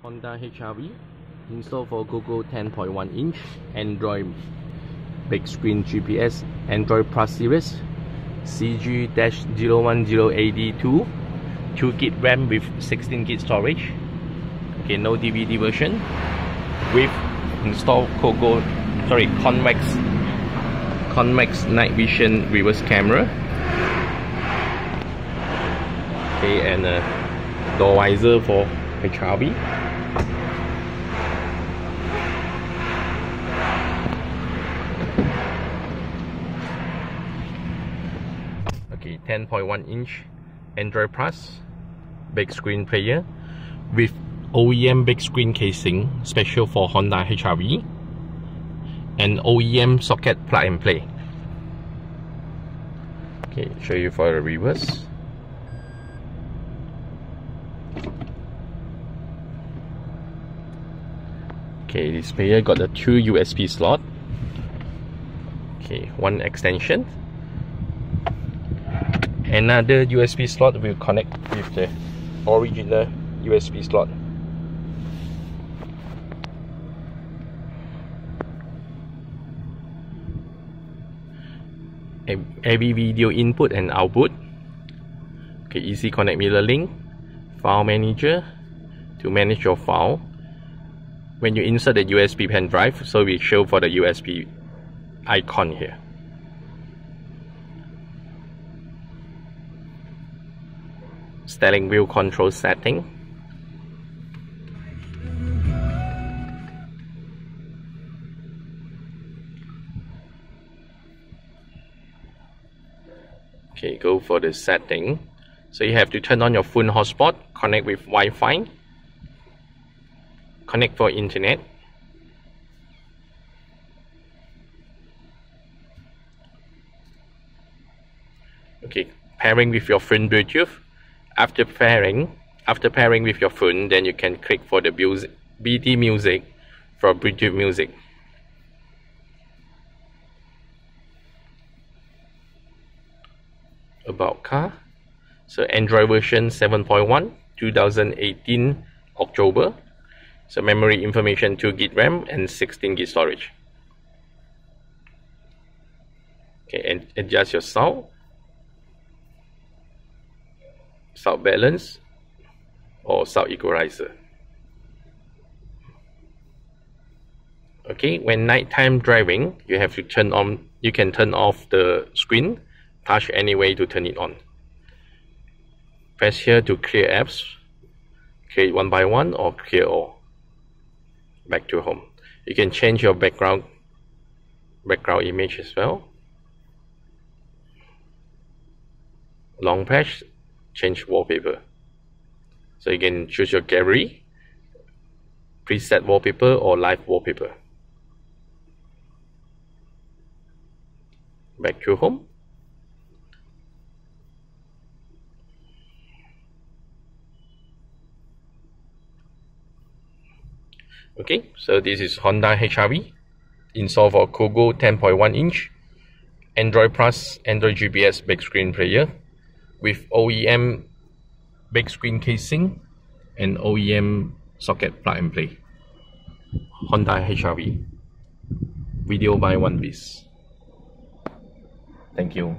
Honda HRV installed for Cogoo 10.1 inch Android big screen GPS Android Plus series CG-010AD2 2GB RAM with 16GB storage. Okay, no DVD version with installed Convex night vision reverse camera. Okay, and a door visor for HRV. Okay, 10.1 inch Android Plus big screen player with OEM big screen casing special for Honda HRV and OEM socket plug and play. Okay, show you for the reverse. Okay, this player got a 2 USB slot. Okay, one extension. Another USB slot will connect with the original USB slot. AV video input and output. Okay, easy connect mirror link. File manager to manage your file. When you insert the USB pen drive, so we show for the USB icon here. Steering wheel control setting. Okay, go for the setting. So you have to turn on your phone hotspot, connect with Wi-Fi, connect for internet. Okay, pairing with your phone Bluetooth. After pairing with your phone, then you can click for the BT music for Bluetooth music. About car. So Android version 7.1 2018 October. So memory information 2GB RAM and 16GB storage. Okay, and adjust your sound balance or sound equalizer. Okay, when nighttime driving, you have to turn off the screen, touch any way to turn it on. Press here to clear apps, clear it one by one or clear all. Back to home. You can change your background image as well. Long press, change wallpaper. So you can choose your gallery, preset wallpaper or live wallpaper. Back to home. Okay, so this is Honda HRV installed for Cogoo 10.1 inch Android Plus Android GPS big screen player with OEM big screen casing and OEM socket plug and play. Honda HRV. Video by One Piece. Thank you.